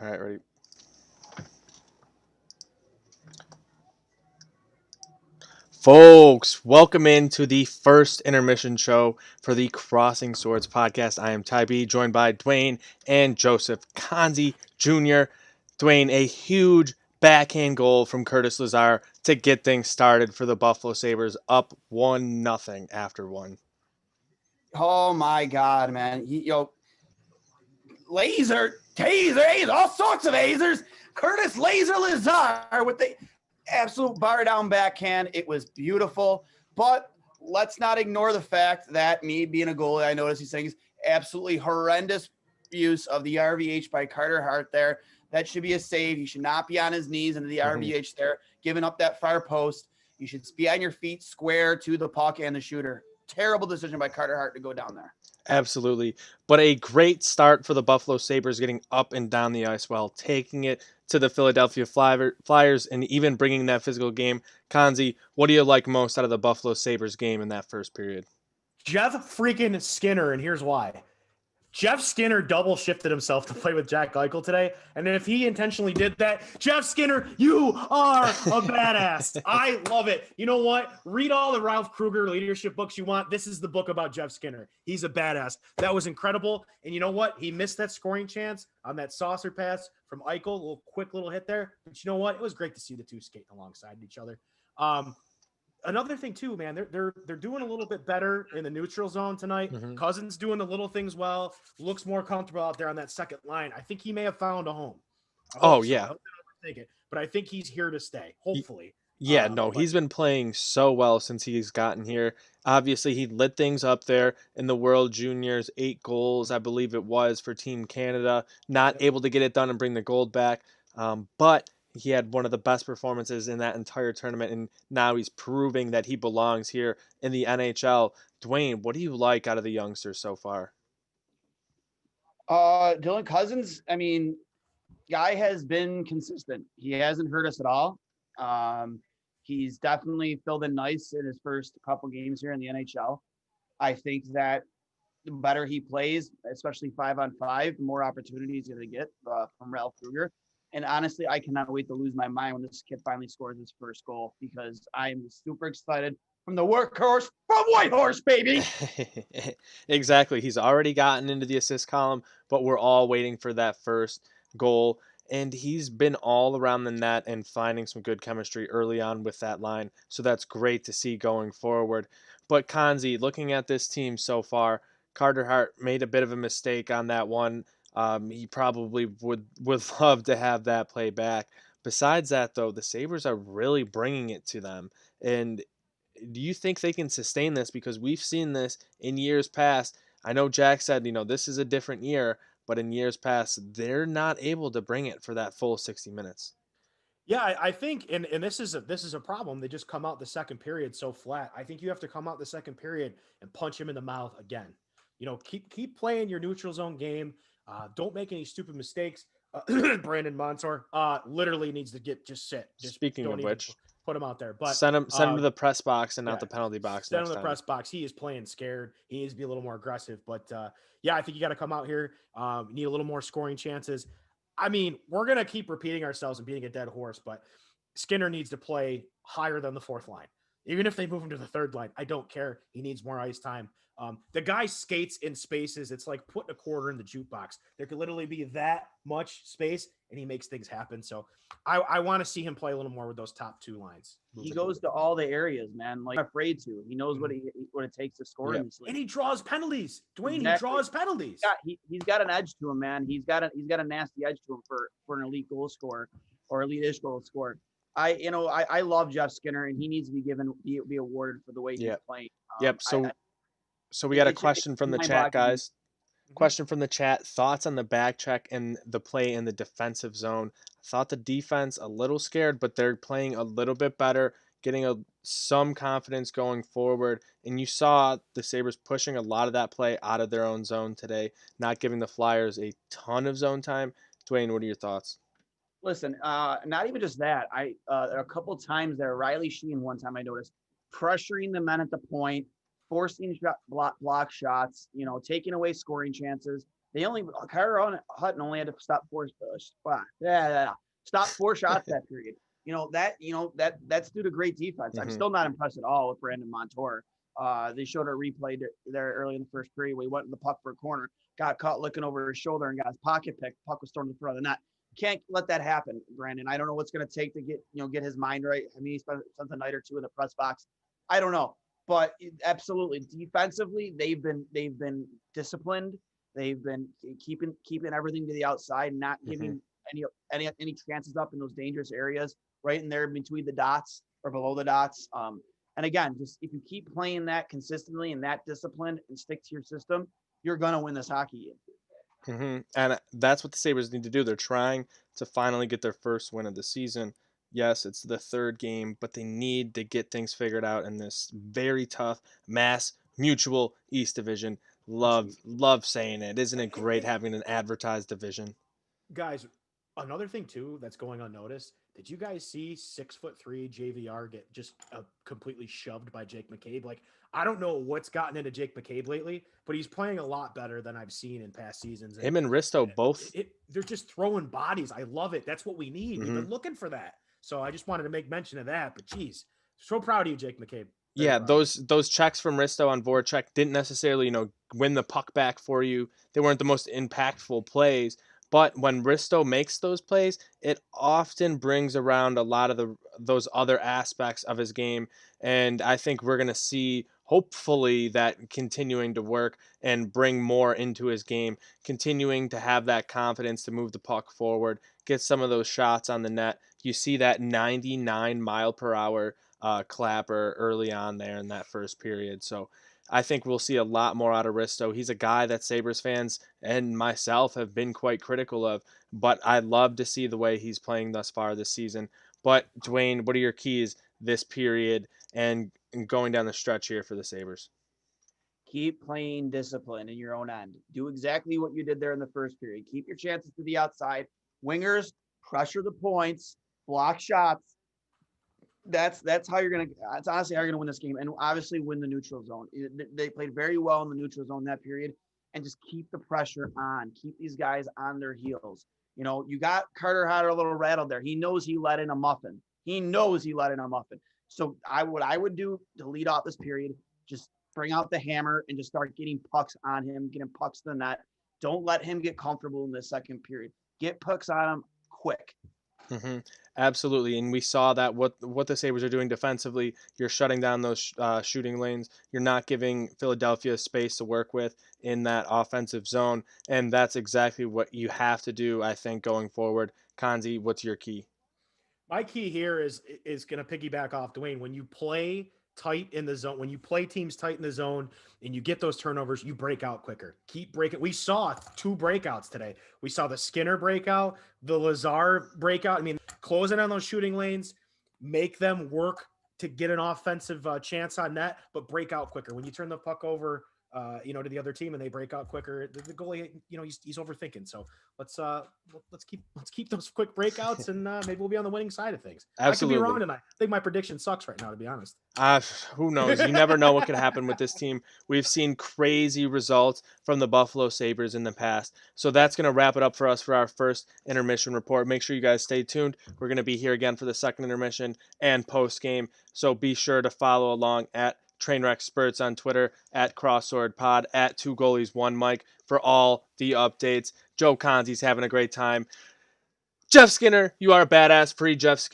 All right, ready. Folks, welcome into the first intermission show for the Crossing Swords podcast. I am Ty B, joined by Dwayne and Joseph Kanzi Jr. Dwayne, a huge backhand goal from Curtis Lazar to get things started for the Buffalo Sabres, up 1-0 after one. Oh my God, man! Laser, taser, all sorts of lasers. Curtis Laser Lazar with the absolute bar down backhand. It was beautiful, but let's not ignore the fact that me being a goalie, I noticed these things absolutely horrendous use of the RVH by Carter Hart there. That should be a save. He should not be on his knees into the RVH there, giving up that far post. You should be on your feet square to the puck and the shooter. Terrible decision by Carter Hart to go down there. Absolutely. But a great start for the Buffalo Sabres, getting up and down the ice while taking it to the Philadelphia Flyers and even bringing that physical game. Kanzi, what do you like most out of the Buffalo Sabres game in that first period? Jeff freaking Skinner, and here's why. Jeff Skinner double shifted himself to play with Jack Eichel today. And if he intentionally did that, Jeff Skinner, you are a badass. I love it. You know what? Read all the Ralph Kruger leadership books you want. This is the book about Jeff Skinner. He's a badass. That was incredible. And you know what? He missed that scoring chance on that saucer pass from Eichel. A little quick little hit there. But you know what? It was great to see the two skating alongside each other. Another thing too, man, they're doing a little bit better in the neutral zone tonight. Cousins doing the little things well, looks more comfortable out there on that second line. I think he may have found a home. Oh, yeah. I hope they don't overthink it, but I think he's here to stay, hopefully. Yeah, no, he's been playing so well since he's gotten here. Obviously, he lit things up there in the World Juniors, 8 goals, I believe it was, for Team Canada. Not able to get it done and bring the gold back, but he had one of the best performances in that entire tournament, and now he's proving that he belongs here in the NHL. Dwayne, what do you like out of the youngsters so far? Dylan Cousins, I mean, guy has been consistent. He hasn't hurt us at all. Um, he's definitely filled in nice in his first couple games here in the NHL. I think that the better he plays, especially 5-on-5, the more opportunities he's going to get from Ralph Kruger. And honestly, I cannot wait to lose my mind when this kid finally scores his first goal because I'm super excited from the workhorse from Whitehorse, baby. Exactly. He's already gotten into the assist column, but we're all waiting for that first goal. And he's been all around the net and finding some good chemistry early on with that line. So that's great to see going forward. But Kanzi, looking at this team so far, Carter Hart made a bit of a mistake on that one. He probably would love to have that play back. Besides that, though, the Sabres are really bringing it to them. And do you think they can sustain this? Because we've seen this in years past. I know Jack said, this is a different year, but in years past, they're not able to bring it for that full 60 minutes. Yeah, I think, and this is a problem. They just come out the second period so flat. I think you have to come out the second period and punch him in the mouth again. Keep playing your neutral zone game. Don't make any stupid mistakes. Brandon Montour literally needs to just sit. Just Speaking don't of even which, put him out there. But send him to the press box and not yeah, the penalty box send him next to the time. press box. He is playing scared. He needs to be a little more aggressive. But yeah, I think you got to come out here. Need a little more scoring chances. I mean, we're gonna keep repeating ourselves and beating a dead horse, but Skinner needs to play higher than the fourth line. Even if they move him to the third line, I don't care. He needs more ice time. The guy skates in spaces. It's like putting a quarter in the jukebox. There could literally be that much space, and he makes things happen. So I want to see him play a little more with those top two lines. He goes to all the areas, man. Like afraid to. He knows what it takes to score in this league. And he draws penalties. Dwayne, Exactly. he draws penalties. He's got an edge to him, man. He's got a nasty edge to him for an elite goal scorer or elite-ish goal scorer. I love Jeff Skinner, and he needs to be awarded for the way he's playing. Yep. So we got a question from the chat, guys. Question from the chat. Thoughts on the back check and the play in the defensive zone? I thought the defense a little scared, but they're playing a little bit better, getting some confidence going forward. And you saw the Sabres pushing a lot of that play out of their own zone today, not giving the Flyers a ton of zone time. Dwayne, what are your thoughts? Listen, not even just that. A couple times there, Riley Sheen one time I noticed pressuring the men at the point, forcing block shots, taking away scoring chances. Hutton only had to stop stop 4 shots that period. That's due to great defense. I'm Mhm. still not impressed at all with Brandon Montour. They showed a replay there early in the first period. We went in the puck for a corner, got caught looking over his shoulder and got his pocket picked. Puck was thrown to the front of the net. Can't let that happen, Brandon. I don't know what's going to take to get his mind right. I mean, he spent a night or two in the press box. I don't know, but absolutely defensively, they've been disciplined. They've been keeping everything to the outside, not giving any chances up in those dangerous areas, right in there between the dots or below the dots. And again, just if you keep playing that consistently and that disciplined and stick to your system, you're gonna win this hockey game. And that's what the Sabres need to do. They're trying to finally get their first win of the season. Yes, it's the third game, but they need to get things figured out in this very tough Mass Mutual East Division. Love saying it. Isn't it great having an advertised division? Guys, another thing too that's going unnoticed. Did you guys see 6'3" JVR get just completely shoved by Jake McCabe? Like, I don't know what's gotten into Jake McCabe lately, but he's playing a lot better than I've seen in past seasons. Him and Risto both. They're just throwing bodies. I love it. That's what we need. We've been looking for that. So I just wanted to make mention of that. But geez, so proud of you, Jake McCabe. Yeah, those checks from Risto on Voracek didn't necessarily, win the puck back for you. They weren't the most impactful plays, but when Risto makes those plays, it often brings around a lot of those other aspects of his game, and I think we're going to see hopefully that continuing to work and bring more into his game, continuing to have that confidence to move the puck forward, get some of those shots on the net. You see that 99 mile per hour clapper early on there in that first period. So I think we'll see a lot more out of Risto. He's a guy that Sabres fans and myself have been quite critical of, but I love to see the way he's playing thus far this season. But Dwayne, what are your keys this period and going down the stretch here for the Sabres? Keep playing discipline in your own end. Do exactly what you did there in the first period. Keep your chances to the outside. Wingers, pressure the points, block shots. That's honestly how you're gonna win this game, and obviously win the neutral zone. They played very well in the neutral zone that period, and just keep the pressure on. Keep these guys on their heels. You got Carter Hatter a little rattled there. He knows he let in a muffin. So what I would do to lead off this period, just bring out the hammer and just start getting pucks on him, getting pucks to the net. Don't let him get comfortable in the second period. Get pucks on him quick. Absolutely, and we saw that what the Sabres are doing defensively. You're shutting down those shooting lanes. You're not giving Philadelphia space to work with in that offensive zone, and that's exactly what you have to do, I think, going forward. Kanzi, what's your key? My key here is going to piggyback off Dwayne. When you play tight in the zone, when you play teams tight in the zone and you get those turnovers, you break out quicker. Keep breaking. We saw 2 breakouts today. We saw the Skinner breakout, the Lazar breakout. I mean, closing on those shooting lanes, make them work to get an offensive chance on net, but break out quicker. When you turn the puck over, to the other team and they break out quicker, the goalie, he's overthinking. So let's keep those quick breakouts and maybe we'll be on the winning side of things. Absolutely. I could be wrong tonight. I think my prediction sucks right now, to be honest. Who knows? You never know what could happen with this team. We've seen crazy results from the Buffalo Sabres in the past. So that's going to wrap it up for us for our first intermission report. Make sure you guys stay tuned. We're going to be here again for the second intermission and post game. So be sure to follow along at Trainwreck Spurts on Twitter, at Crossword Pod, at 2goalies1 Mike for all the updates. Joe Conzi's having a great time. Jeff Skinner, you are a badass. Free Jeff Skinner.